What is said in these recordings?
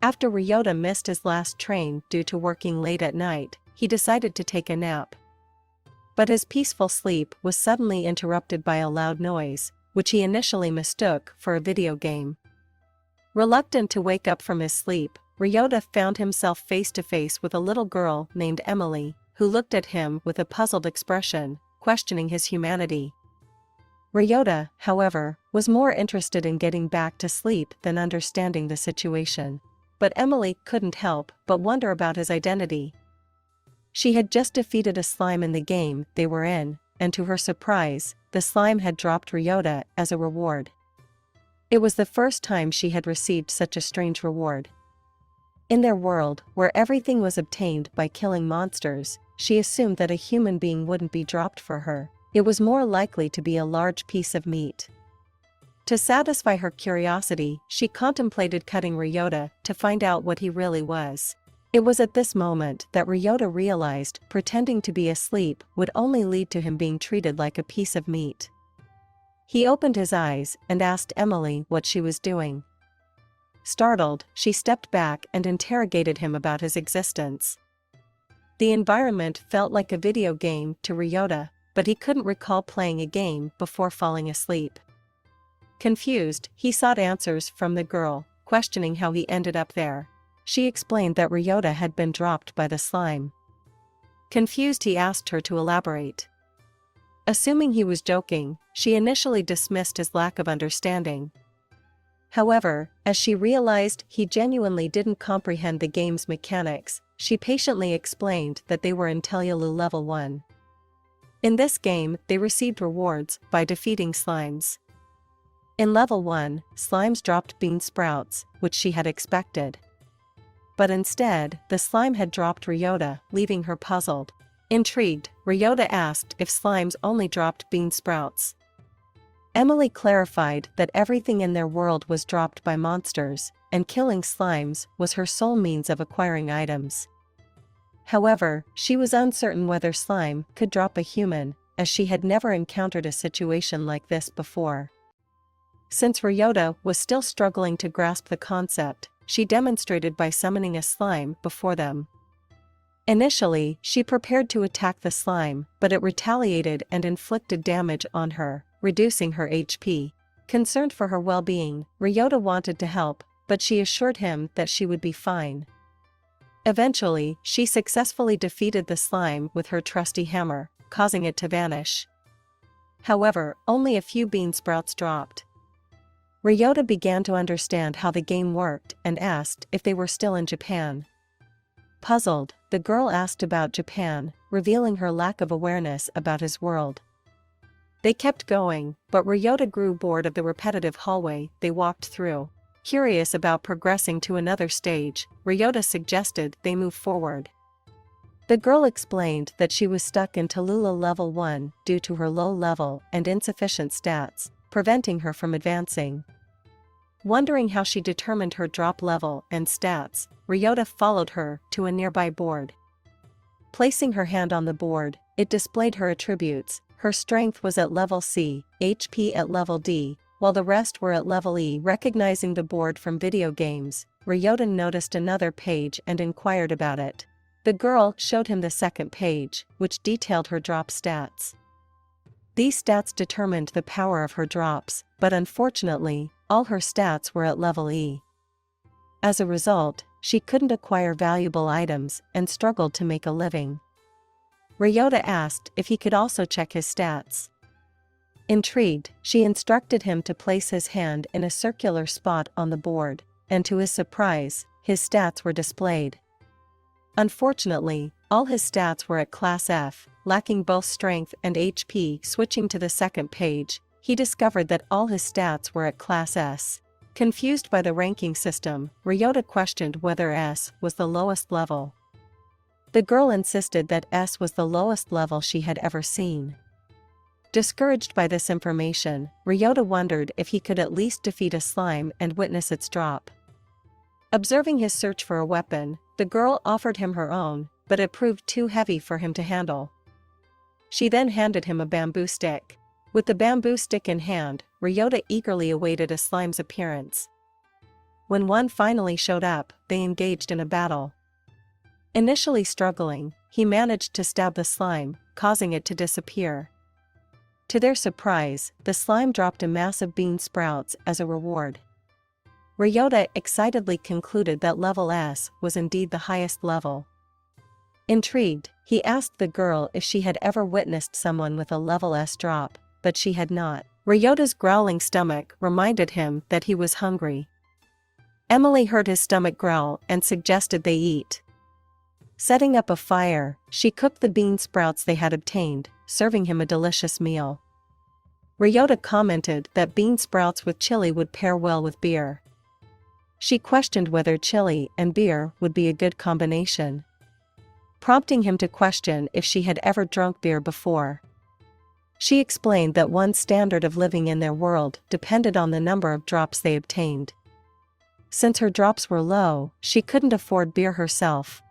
After Ryota missed his last train due to working late at night, he decided to take a nap. But his peaceful sleep was suddenly interrupted by a loud noise, which he initially mistook for a video game. Reluctant to wake up from his sleep, Ryota found himself face to face with a little girl named Emily, who looked at him with a puzzled expression, questioning his humanity. Ryota, however, was more interested in getting back to sleep than understanding the situation. But Emily couldn't help but wonder about his identity. She had just defeated a slime in the game they were in, and to her surprise, the slime had dropped Ryota as a reward. It was the first time she had received such a strange reward. In their world, where everything was obtained by killing monsters, she assumed that a human being wouldn't be dropped for her. It was more likely to be a large piece of meat. To satisfy her curiosity, she contemplated cutting Ryota to find out what he really was. It was at this moment that Ryota realized pretending to be asleep would only lead to him being treated like a piece of meat. He opened his eyes and asked Emily what she was doing. Startled, she stepped back and interrogated him about his existence. The environment felt like a video game to Ryota, but he couldn't recall playing a game before falling asleep. Confused, he sought answers from the girl, questioning how he ended up there. She explained that Ryota had been dropped by the slime. Confused, he asked her to elaborate. Assuming he was joking, she initially dismissed his lack of understanding. However, as she realized he genuinely didn't comprehend the game's mechanics, she patiently explained that they were in Telyalu level 1. In this game, they received rewards by defeating slimes. In level 1, slimes dropped bean sprouts, which she had expected. But instead, the slime had dropped Ryota, leaving her puzzled. Intrigued, Ryota asked if slimes only dropped bean sprouts. Emily clarified that everything in their world was dropped by monsters, and killing slimes was her sole means of acquiring items. However, she was uncertain whether slime could drop a human, as she had never encountered a situation like this before. Since Ryota was still struggling to grasp the concept, she demonstrated by summoning a slime before them. Initially, she prepared to attack the slime, but it retaliated and inflicted damage on her, reducing her HP. Concerned for her well-being, Ryota wanted to help, but she assured him that she would be fine. Eventually, she successfully defeated the slime with her trusty hammer, causing it to vanish. However, only a few bean sprouts dropped. Ryota began to understand how the game worked and asked if they were still in Japan. Puzzled, the girl asked about Japan, revealing her lack of awareness about his world. They kept going, but Ryota grew bored of the repetitive hallway they walked through. Curious about progressing to another stage, Ryota suggested they move forward. The girl explained that she was stuck in Tallulah level 1 due to her low level and insufficient stats, preventing her from advancing. Wondering how she determined her drop level and stats, Ryota followed her to a nearby board. Placing her hand on the board, it displayed her attributes. Her strength was at level C, HP at level D, while the rest were at level E. Recognizing the board from video games, Ryota noticed another page and inquired about it. The girl showed him the second page, which detailed her drop stats. These stats determined the power of her drops, but unfortunately, all her stats were at level E. As a result, she couldn't acquire valuable items and struggled to make a living. Ryota asked if he could also check his stats. Intrigued, she instructed him to place his hand in a circular spot on the board, and to his surprise, his stats were displayed. Unfortunately, all his stats were at Class F, lacking both strength and HP. Switching to the second page, he discovered that all his stats were at Class S. Confused by the ranking system, Ryota questioned whether S was the lowest level. The girl insisted that S was the lowest level she had ever seen. Discouraged by this information, Ryota wondered if he could at least defeat a slime and witness its drop. Observing his search for a weapon, the girl offered him her own, but it proved too heavy for him to handle. She then handed him a bamboo stick. With the bamboo stick in hand, Ryota eagerly awaited a slime's appearance. when one finally showed up, they engaged in a battle. Initially struggling, he managed to stab the slime, causing it to disappear. To their surprise, the slime dropped a massive bean sprouts as a reward. Ryota excitedly concluded that level S was indeed the highest level. Intrigued, he asked the girl if she had ever witnessed someone with a level S drop, but she had not. Ryota's growling stomach reminded him that he was hungry. Emily heard his stomach growl and suggested they eat. Setting up a fire, she cooked the bean sprouts they had obtained, serving him a delicious meal. Ryota commented that bean sprouts with chili would pair well with beer. She questioned whether chili and beer would be a good combination, prompting him to question if she had ever drunk beer before. She explained that one's standard of living in their world depended on the number of drops they obtained. Since her drops were low, she couldn't afford beer herself.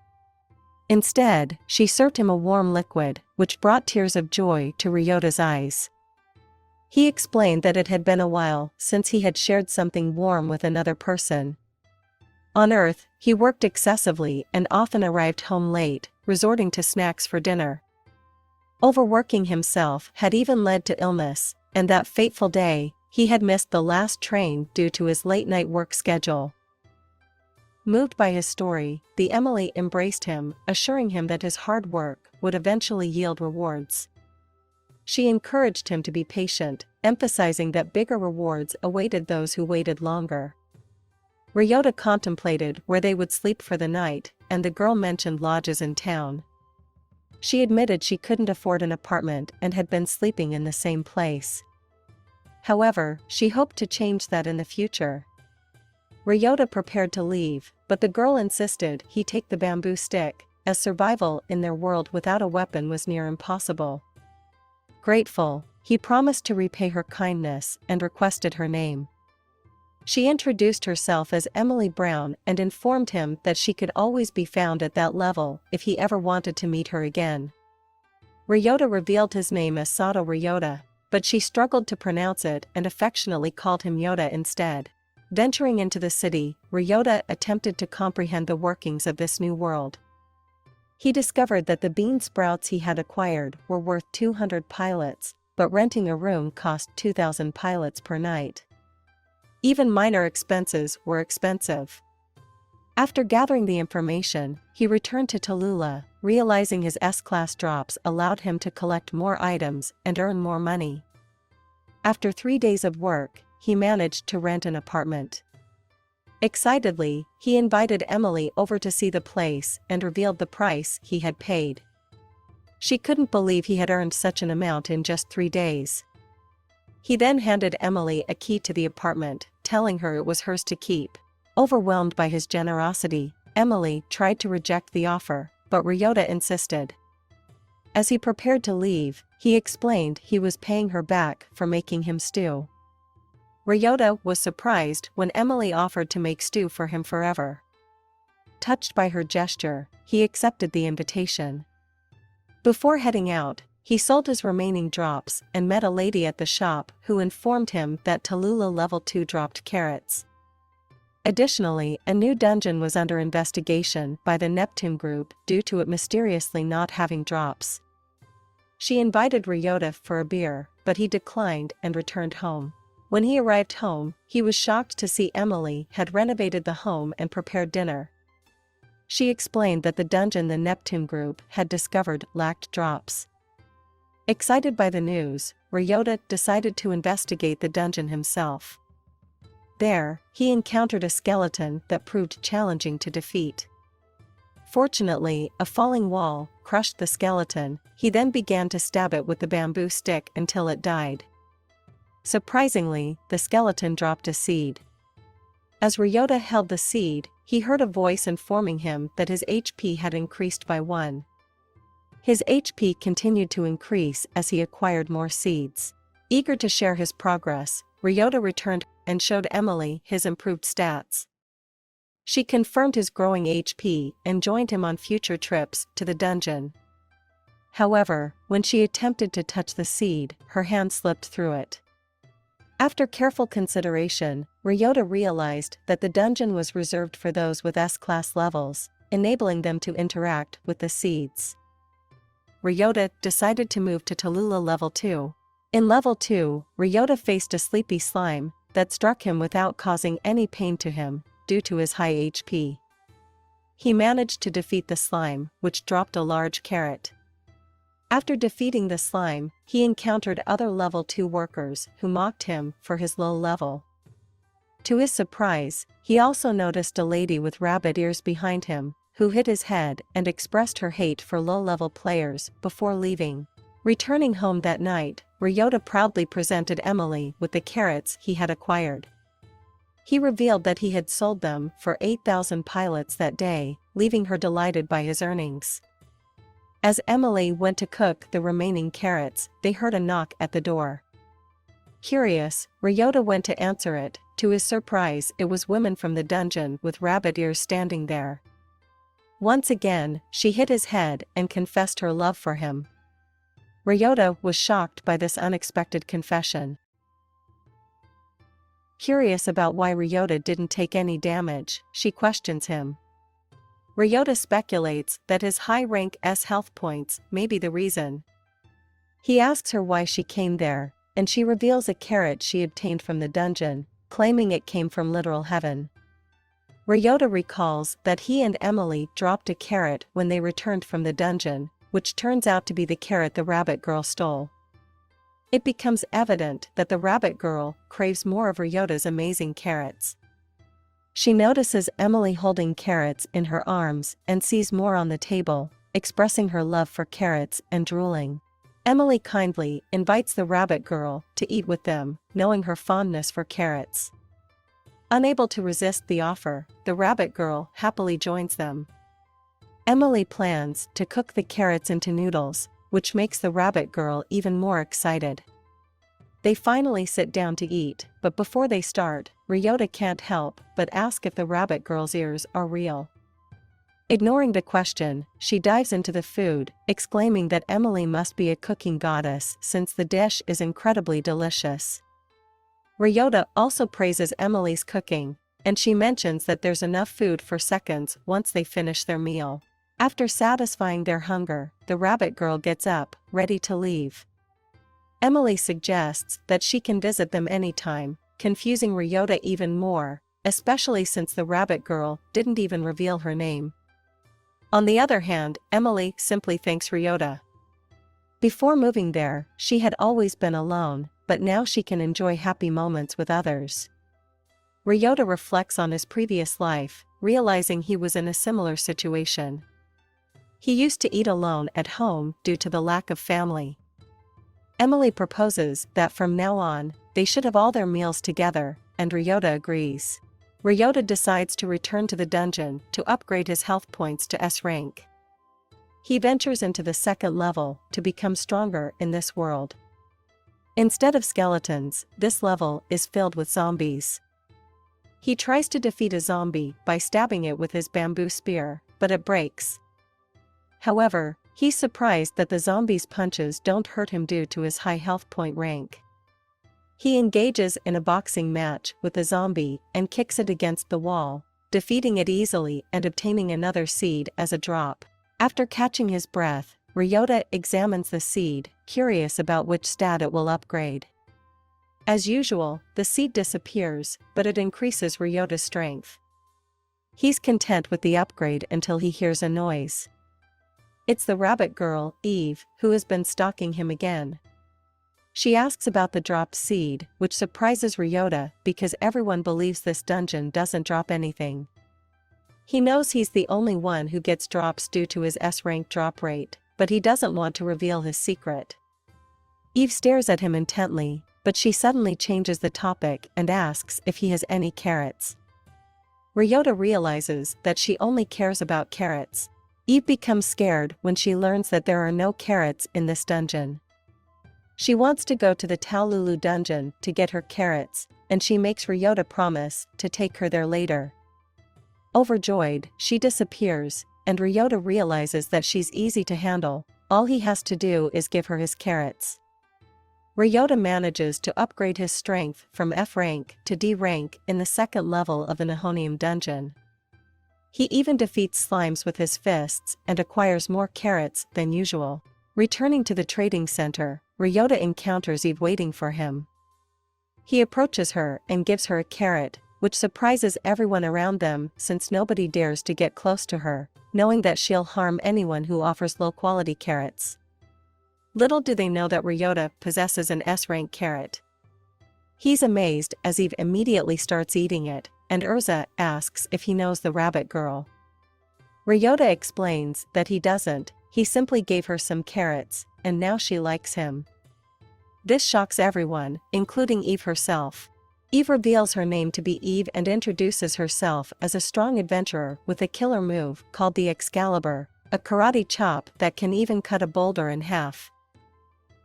Instead, she served him a warm liquid, which brought tears of joy to Ryota's eyes. He explained that it had been a while since he had shared something warm with another person. On Earth, he worked excessively and often arrived home late, resorting to snacks for dinner. Overworking himself had even led to illness, and that fateful day, he had missed the last train due to his late-night work schedule. Moved by his story, the Emily embraced him, assuring him that his hard work would eventually yield rewards. She encouraged him to be patient, emphasizing that bigger rewards awaited those who waited longer. Ryota contemplated where they would sleep for the night, and the girl mentioned lodges in town. She admitted she couldn't afford an apartment and had been sleeping in the same place. However, she hoped to change that in the future. Ryota prepared to leave, but the girl insisted he take the bamboo stick, as survival in their world without a weapon was near impossible. Grateful, he promised to repay her kindness and requested her name. She introduced herself as Emily Brown and informed him that she could always be found at that level if he ever wanted to meet her again. Ryota revealed his name as Sato Ryota, but she struggled to pronounce it and affectionately called him Yota instead. Venturing into the city, Ryota attempted to comprehend the workings of this new world. He discovered that the bean sprouts he had acquired were worth 200 pilots, but renting a room cost 2,000 pilots per night. Even minor expenses were expensive. After gathering the information, he returned to Tallulah, realizing his S-class drops allowed him to collect more items and earn more money. After 3 days of work, he managed to rent an apartment. Excitedly, he invited Emily over to see the place and revealed the price he had paid. She couldn't believe he had earned such an amount in just 3 days. He then handed Emily a key to the apartment, telling her it was hers to keep. Overwhelmed by his generosity, Emily tried to reject the offer, but Ryota insisted. As he prepared to leave, he explained he was paying her back for making him stew. Ryota was surprised when Emily offered to make stew for him forever. Touched by her gesture, he accepted the invitation. Before heading out, he sold his remaining drops and met a lady at the shop who informed him that Tallulah level 2 dropped carrots. Additionally, a new dungeon was under investigation by the Neptune group due to it mysteriously not having drops. She invited Ryota for a beer, but he declined and returned home. When he arrived home, he was shocked to see Emily had renovated the home and prepared dinner. She explained that the dungeon the Neptune group had discovered lacked drops. Excited by the news, Ryota decided to investigate the dungeon himself. There, he encountered a skeleton that proved challenging to defeat. Fortunately, a falling wall crushed the skeleton. He then began to stab it with the bamboo stick until it died. Surprisingly, the skeleton dropped a seed. As Ryota held the seed, he heard a voice informing him that his HP had increased by 1. His HP continued to increase as he acquired more seeds. Eager to share his progress, Ryota returned and showed Emily his improved stats. She confirmed his growing HP and joined him on future trips to the dungeon. However, when she attempted to touch the seed, her hand slipped through it. After careful consideration, Ryota realized that the dungeon was reserved for those with S-class levels, enabling them to interact with the seeds. Ryota decided to move to Tallulah level 2. In level 2, Ryota faced a sleepy slime that struck him without causing any pain to him, due to his high HP. He managed to defeat the slime, which dropped a large carrot. After defeating the slime, he encountered other level 2 workers who mocked him for his low level. To his surprise, he also noticed a lady with rabbit ears behind him, who hit his head and expressed her hate for low-level players before leaving. Returning home that night, Ryota proudly presented Emily with the carrots he had acquired. He revealed that he had sold them for 8,000 pilots that day, leaving her delighted by his earnings. As Emily went to cook the remaining carrots, they heard a knock at the door. Curious, Ryota went to answer it. To his surprise, it was women from the dungeon with rabbit ears standing there. Once again, she hit his head and confessed her love for him. Ryota was shocked by this unexpected confession. Curious about why Ryota didn't take any damage, she questions him. Ryota speculates that his high rank S health points may be the reason. He asks her why she came there, and she reveals a carrot she obtained from the dungeon, claiming it came from literal heaven. Ryota recalls that he and Emily dropped a carrot when they returned from the dungeon, which turns out to be the carrot the rabbit girl stole. It becomes evident that the rabbit girl craves more of Ryota's amazing carrots. She notices Emily holding carrots in her arms and sees more on the table, expressing her love for carrots and drooling. Emily kindly invites the rabbit girl to eat with them, knowing her fondness for carrots. Unable to resist the offer, the rabbit girl happily joins them. Emily plans to cook the carrots into noodles, which makes the rabbit girl even more excited. They finally sit down to eat, but before they start, Ryota can't help but ask if the rabbit girl's ears are real. Ignoring the question, she dives into the food, exclaiming that Emily must be a cooking goddess since the dish is incredibly delicious. Ryota also praises Emily's cooking, and she mentions that there's enough food for seconds once they finish their meal. After satisfying their hunger, the rabbit girl gets up, ready to leave. Emily suggests that she can visit them anytime, confusing Ryota even more, especially since the rabbit girl didn't even reveal her name. On the other hand, Emily simply thanks Ryota. Before moving there, she had always been alone, but now she can enjoy happy moments with others. Ryota reflects on his previous life, realizing he was in a similar situation. He used to eat alone at home due to the lack of family. Emily proposes that from now on, they should have all their meals together, and Ryota agrees. Ryota decides to return to the dungeon to upgrade his health points to S rank. He ventures into the second level to become stronger in this world. Instead of skeletons, this level is filled with zombies. He tries to defeat a zombie by stabbing it with his bamboo spear, but it breaks. However, he's surprised that the zombie's punches don't hurt him due to his high health point rank. He engages in a boxing match with the zombie and kicks it against the wall, defeating it easily and obtaining another seed as a drop. After catching his breath, Ryota examines the seed, curious about which stat it will upgrade. As usual, the seed disappears, but it increases Ryota's strength. He's content with the upgrade until he hears a noise. It's the rabbit girl, Eve, who has been stalking him again. She asks about the dropped seed, which surprises Ryota because everyone believes this dungeon doesn't drop anything. He knows he's the only one who gets drops due to his S-rank drop rate, but he doesn't want to reveal his secret. Eve stares at him intently, but she suddenly changes the topic and asks if he has any carrots. Ryota realizes that she only cares about carrots. Eve becomes scared when she learns that there are no carrots in this dungeon. She wants to go to the Tallulah dungeon to get her carrots, and she makes Ryota promise to take her there later. Overjoyed, she disappears, and Ryota realizes that she's easy to handle. All he has to do is give her his carrots. Ryota manages to upgrade his strength from F rank to D rank in the second level of the Nihonium dungeon. He even defeats slimes with his fists and acquires more carrots than usual. Returning to the trading center, Ryota encounters Eve waiting for him. He approaches her and gives her a carrot, which surprises everyone around them since nobody dares to get close to her, knowing that she'll harm anyone who offers low-quality carrots. Little do they know that Ryota possesses an S-rank carrot. He's amazed as Eve immediately starts eating it, and Urza asks if he knows the rabbit girl. Ryota explains that he doesn't, he simply gave her some carrots, and now she likes him. This shocks everyone, including Eve herself. Eve reveals her name to be Eve and introduces herself as a strong adventurer with a killer move called the Excalibur, a karate chop that can even cut a boulder in half.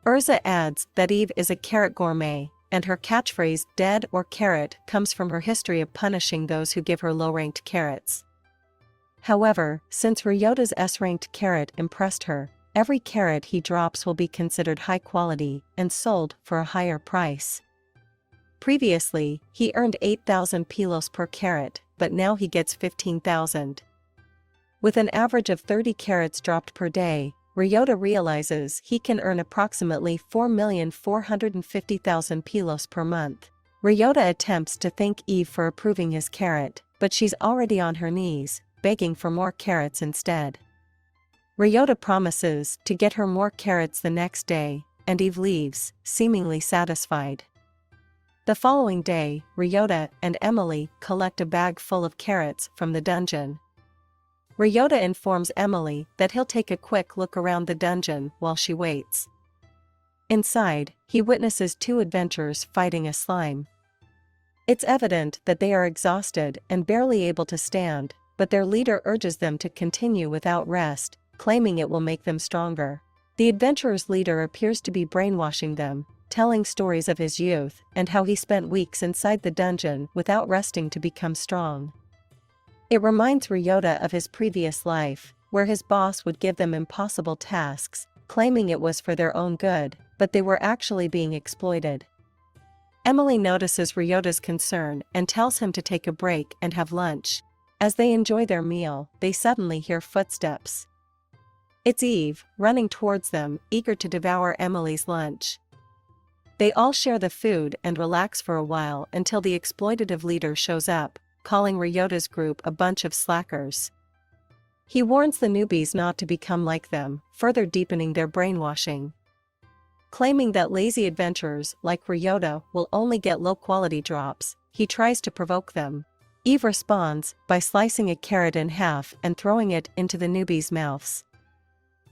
Urza adds that Eve is a carrot gourmet, and her catchphrase "dead or carrot" comes from her history of punishing those who give her low-ranked carrots. However, since Ryota's S-ranked carrot impressed her, every carrot he drops will be considered high quality and sold for a higher price. Previously, he earned 8,000 pilos per carrot, but now he gets 15,000. With an average of 30 carrots dropped per day, Ryota realizes he can earn approximately 4,450,000 pilos per month. Ryota attempts to thank Eve for approving his carrot, but she's already on her knees, begging for more carrots instead. Ryota promises to get her more carrots the next day, and Eve leaves, seemingly satisfied. The following day, Ryota and Emily collect a bag full of carrots from the dungeon. Ryota informs Emily that he'll take a quick look around the dungeon while she waits. Inside, he witnesses two adventurers fighting a slime. It's evident that they are exhausted and barely able to stand, but their leader urges them to continue without rest, claiming it will make them stronger. The adventurers' leader appears to be brainwashing them, telling stories of his youth and how he spent weeks inside the dungeon without resting to become strong. It reminds Ryota of his previous life, where his boss would give them impossible tasks, claiming it was for their own good, but they were actually being exploited. Emily notices Ryota's concern and tells him to take a break and have lunch. As they enjoy their meal, they suddenly hear footsteps. It's Eve, running towards them, eager to devour Emily's lunch. They all share the food and relax for a while until the exploitative leader shows up, calling Ryota's group a bunch of slackers. He warns the newbies not to become like them, further deepening their brainwashing. Claiming that lazy adventurers like Ryota will only get low-quality drops, he tries to provoke them. Eve responds by slicing a carrot in half and throwing it into the newbies' mouths.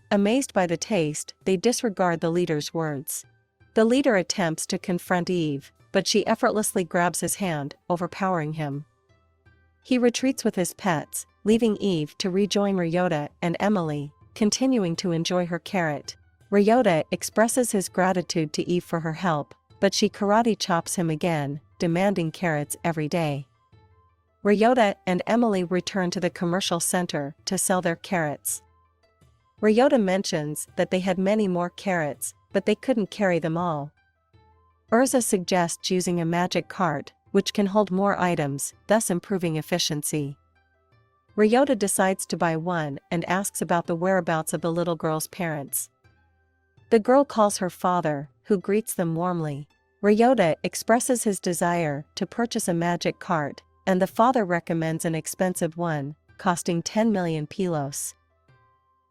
Amazed by the taste, they disregard the leader's words. The leader attempts to confront Eve, but she effortlessly grabs his hand, overpowering him. He retreats with his pets, leaving Eve to rejoin Ryota and Emily, continuing to enjoy her carrot. Ryota expresses his gratitude to Eve for her help, but she karate chops him again, demanding carrots every day. Ryota and Emily return to the commercial center to sell their carrots. Ryota mentions that they had many more carrots, but they couldn't carry them all. Urza suggests using a magic cart, which can hold more items, thus improving efficiency. Ryota decides to buy one and asks about the whereabouts of the little girl's parents. The girl calls her father, who greets them warmly. Ryota expresses his desire to purchase a magic cart, and the father recommends an expensive one, costing 10 million pilos.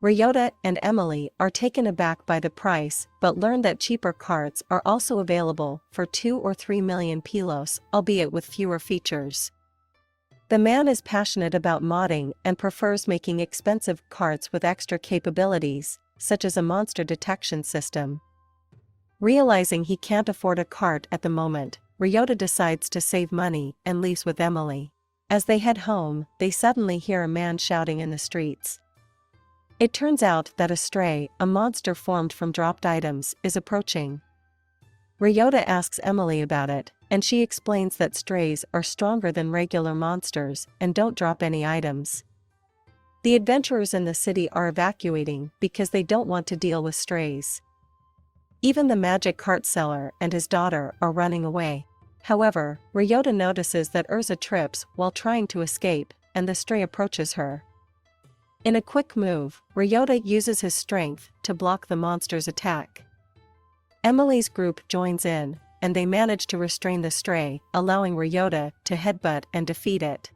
Ryota and Emily are taken aback by the price but learn that cheaper carts are also available for 2 or 3 million pilos, albeit with fewer features. The man is passionate about modding and prefers making expensive carts with extra capabilities, such as a monster detection system. Realizing he can't afford a cart at the moment, Ryota decides to save money and leaves with Emily. As they head home, they suddenly hear a man shouting in the streets. It turns out that a stray, a monster formed from dropped items, is approaching. Ryota asks Emily about it, and she explains that strays are stronger than regular monsters and don't drop any items. The adventurers in the city are evacuating because they don't want to deal with strays. Even the magic cart seller and his daughter are running away. However, Ryota notices that Urza trips while trying to escape, and the stray approaches her. In a quick move, Ryota uses his strength to block the monster's attack. Emily's group joins in, and they manage to restrain the stray, allowing Ryota to headbutt and defeat it.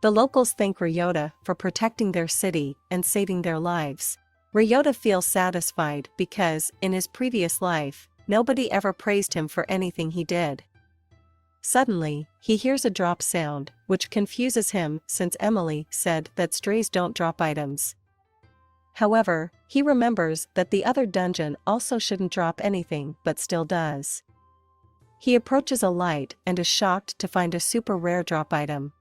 The locals thank Ryota for protecting their city and saving their lives. Ryota feels satisfied because, in his previous life, nobody ever praised him for anything he did. Suddenly, he hears a drop sound, which confuses him since Emily said that strays don't drop items. However, he remembers that the other dungeon also shouldn't drop anything but still does. He approaches a light and is shocked to find a super rare drop item.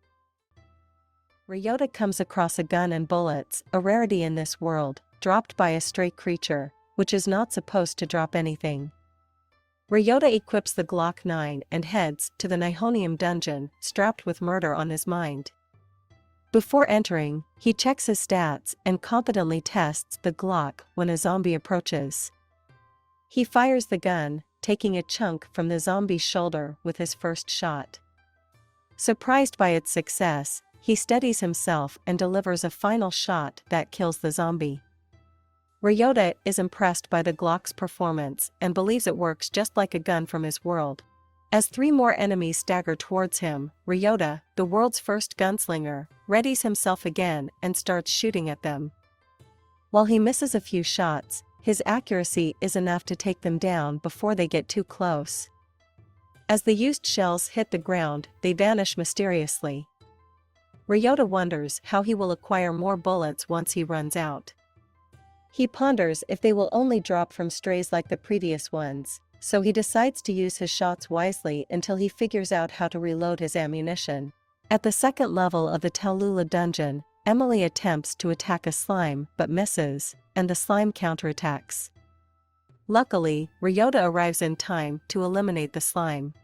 Ryota comes across a gun and bullets, a rarity in this world, dropped by a stray creature, which is not supposed to drop anything. Ryota equips the Glock 9 and heads to the Nihonium dungeon, strapped with murder on his mind. Before entering, he checks his stats and confidently tests the Glock when a zombie approaches. He fires the gun, taking a chunk from the zombie's shoulder with his first shot. Surprised by its success, he steadies himself and delivers a final shot that kills the zombie. Ryota is impressed by the Glock's performance and believes it works just like a gun from his world. As 3 more enemies stagger towards him, Ryota, the world's first gunslinger, readies himself again and starts shooting at them. While he misses a few shots, his accuracy is enough to take them down before they get too close. As the used shells hit the ground, they vanish mysteriously. Ryota wonders how he will acquire more bullets once he runs out. He ponders if they will only drop from strays like the previous ones, so he decides to use his shots wisely until he figures out how to reload his ammunition. At the second level of the Tallulah dungeon, Emily attempts to attack a slime but misses, and the slime counterattacks. Luckily, Ryota arrives in time to eliminate the slime.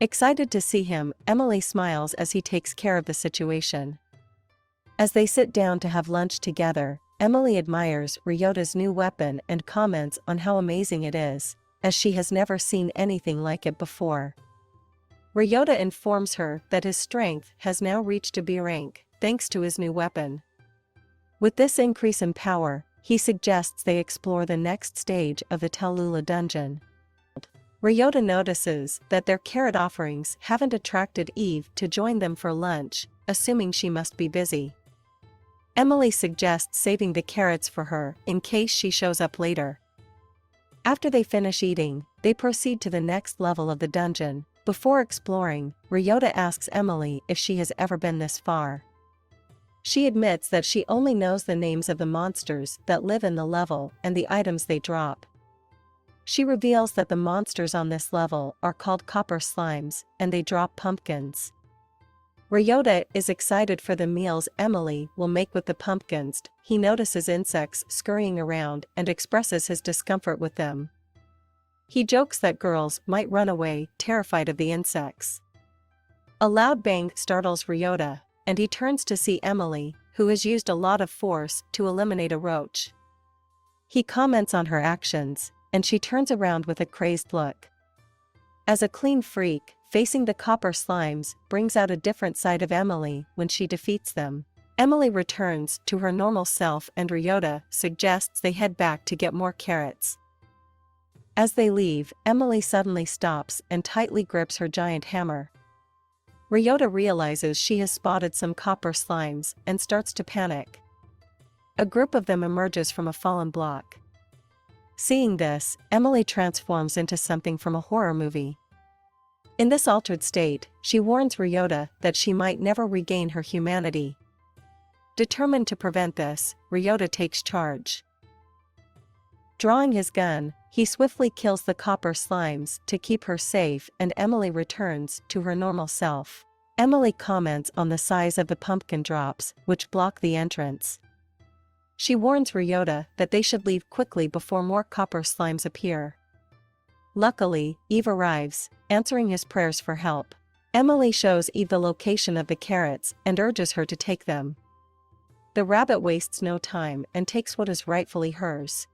Excited to see him, Emily smiles as he takes care of the situation. As they sit down to have lunch together, Emily admires Ryota's new weapon and comments on how amazing it is, as she has never seen anything like it before. Ryota informs her that his strength has now reached a B rank, thanks to his new weapon. With this increase in power, he suggests they explore the next stage of the Tallulah dungeon. Ryota notices that their carrot offerings haven't attracted Eve to join them for lunch, assuming she must be busy. Emily suggests saving the carrots for her in case she shows up later. After they finish eating, they proceed to the next level of the dungeon. Before exploring, Ryota asks Emily if she has ever been this far. She admits that she only knows the names of the monsters that live in the level and the items they drop. She reveals that the monsters on this level are called copper slimes, and they drop pumpkins. Ryota is excited for the meals Emily will make with the pumpkins. He notices insects scurrying around and expresses his discomfort with them. He jokes that girls might run away, terrified of the insects. A loud bang startles Ryota, and he turns to see Emily, who has used a lot of force to eliminate a roach. He comments on her actions, and she turns around with a crazed look. As a clean freak, facing the copper slimes brings out a different side of Emily when she defeats them. Emily returns to her normal self and Ryota suggests they head back to get more carrots. As they leave, Emily suddenly stops and tightly grips her giant hammer. Ryota realizes she has spotted some copper slimes and starts to panic. A group of them emerges from a fallen block. Seeing this, Emily transforms into something from a horror movie. In this altered state, she warns Ryota that she might never regain her humanity. Determined to prevent this, Ryota takes charge. Drawing his gun, he swiftly kills the copper slimes to keep her safe, and Emily returns to her normal self. Emily comments on the size of the pumpkin drops, which block the entrance. She warns Ryota that they should leave quickly before more copper slimes appear. Luckily, Eve arrives, answering his prayers for help. Emily shows Eve the location of the carrots and urges her to take them. The rabbit wastes no time and takes what is rightfully hers.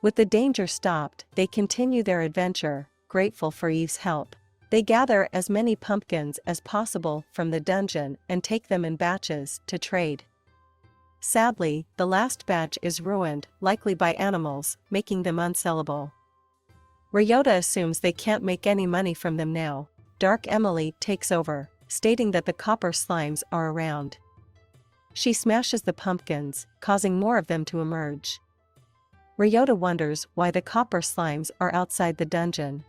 With the danger stopped, they continue their adventure, grateful for Eve's help. They gather as many pumpkins as possible from the dungeon and take them in batches to trade. Sadly, the last batch is ruined, likely by animals, making them unsellable. Ryota assumes they can't make any money from them now. Dark Emily takes over, stating that the copper slimes are around. She smashes the pumpkins, causing more of them to emerge. Ryota wonders why the copper slimes are outside the dungeon.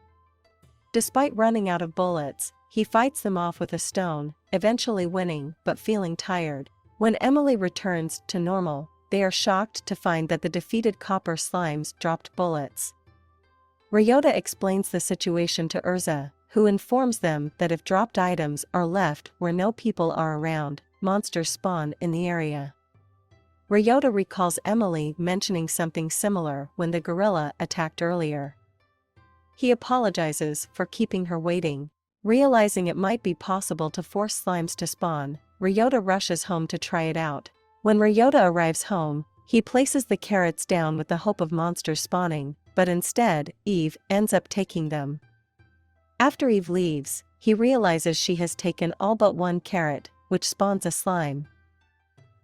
Despite running out of bullets, he fights them off with a stone, eventually winning but feeling tired. When Emily returns to normal, they are shocked to find that the defeated copper slimes dropped bullets. Ryota explains the situation to Urza, who informs them that if dropped items are left where no people are around, monsters spawn in the area. Ryota recalls Emily mentioning something similar when the gorilla attacked earlier. He apologizes for keeping her waiting. Realizing it might be possible to force slimes to spawn, Ryota rushes home to try it out. When Ryota arrives home, he places the carrots down with the hope of monsters spawning, but instead, Eve ends up taking them. After Eve leaves, he realizes she has taken all but one carrot, which spawns a slime.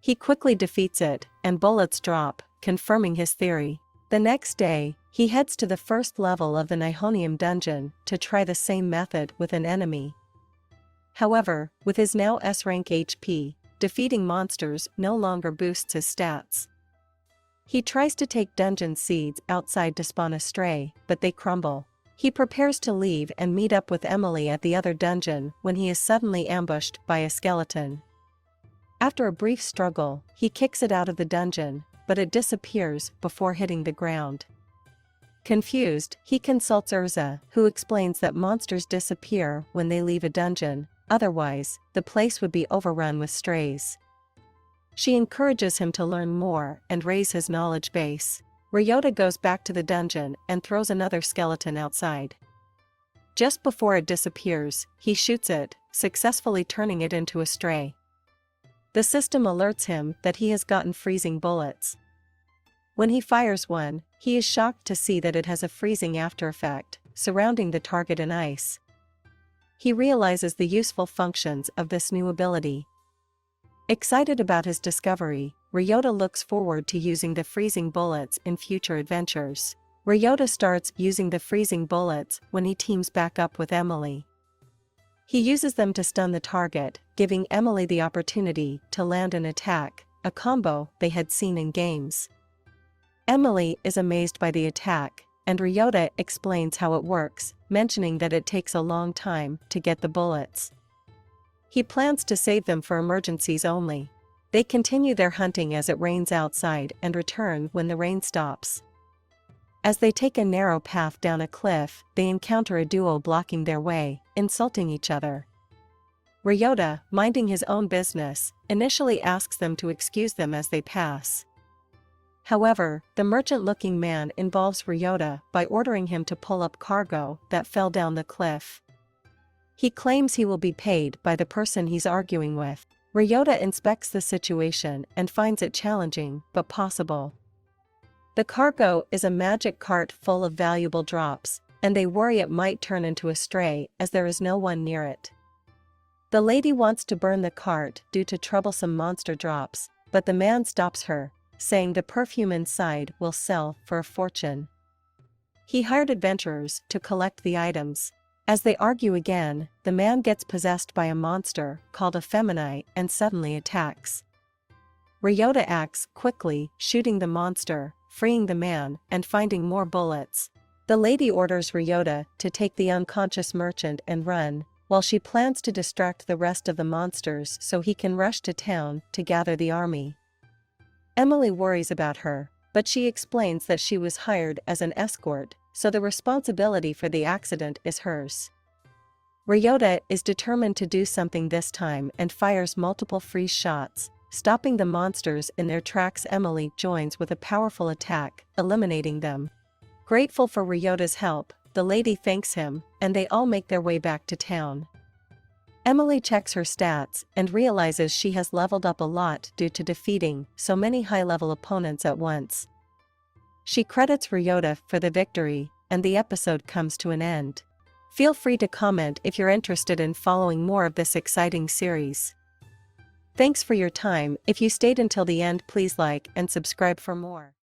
He quickly defeats it, and bullets drop, confirming his theory. The next day, he heads to the first level of the Nihonium dungeon to try the same method with an enemy. However, with his now S-rank HP, defeating monsters no longer boosts his stats. He tries to take dungeon seeds outside to spawn a stray, but they crumble. He prepares to leave and meet up with Emily at the other dungeon when he is suddenly ambushed by a skeleton. After a brief struggle, he kicks it out of the dungeon, but it disappears before hitting the ground. Confused, he consults Urza, who explains that monsters disappear when they leave a dungeon, otherwise, the place would be overrun with strays. She encourages him to learn more and raise his knowledge base. Ryota goes back to the dungeon and throws another skeleton outside. Just before it disappears, he shoots it, successfully turning it into a stray. The system alerts him that he has gotten freezing bullets. When he fires one, he is shocked to see that it has a freezing aftereffect, surrounding the target in ice. He realizes the useful functions of this new ability. Excited about his discovery, Ryota looks forward to using the freezing bullets in future adventures. Ryota starts using the freezing bullets when he teams back up with Emily. He uses them to stun the target, giving Emily the opportunity to land an attack, a combo they had seen in games. Emily is amazed by the attack, and Ryota explains how it works, mentioning that it takes a long time to get the bullets. He plans to save them for emergencies only. They continue their hunting as it rains outside and return when the rain stops. As they take a narrow path down a cliff, they encounter a duo blocking their way, insulting each other. Ryota, minding his own business, initially asks them to excuse them as they pass. However, the merchant-looking man involves Ryota by ordering him to pull up cargo that fell down the cliff. He claims he will be paid by the person he's arguing with. Ryota inspects the situation and finds it challenging but possible. The cargo is a magic cart full of valuable drops, and they worry it might turn into a stray as there is no one near it. The lady wants to burn the cart due to troublesome monster drops, but the man stops her, saying the perfume inside will sell for a fortune. He hired adventurers to collect the items. As they argue again, the man gets possessed by a monster called a Feminite and suddenly attacks. Ryota acts quickly, shooting the monster, freeing the man, and finding more bullets. The lady orders Ryota to take the unconscious merchant and run, while she plans to distract the rest of the monsters so he can rush to town to gather the army. Emily worries about her, but she explains that she was hired as an escort, so the responsibility for the accident is hers. Ryota is determined to do something this time and fires multiple freeze shots, stopping the monsters in their tracks. Emily joins with a powerful attack, eliminating them. Grateful for Ryota's help, the lady thanks him, and they all make their way back to town. Emily checks her stats and realizes she has leveled up a lot due to defeating so many high-level opponents at once. She credits Ryota for the victory, and the episode comes to an end. Feel free to comment if you're interested in following more of this exciting series. Thanks for your time. If you stayed until the end, please like and subscribe for more.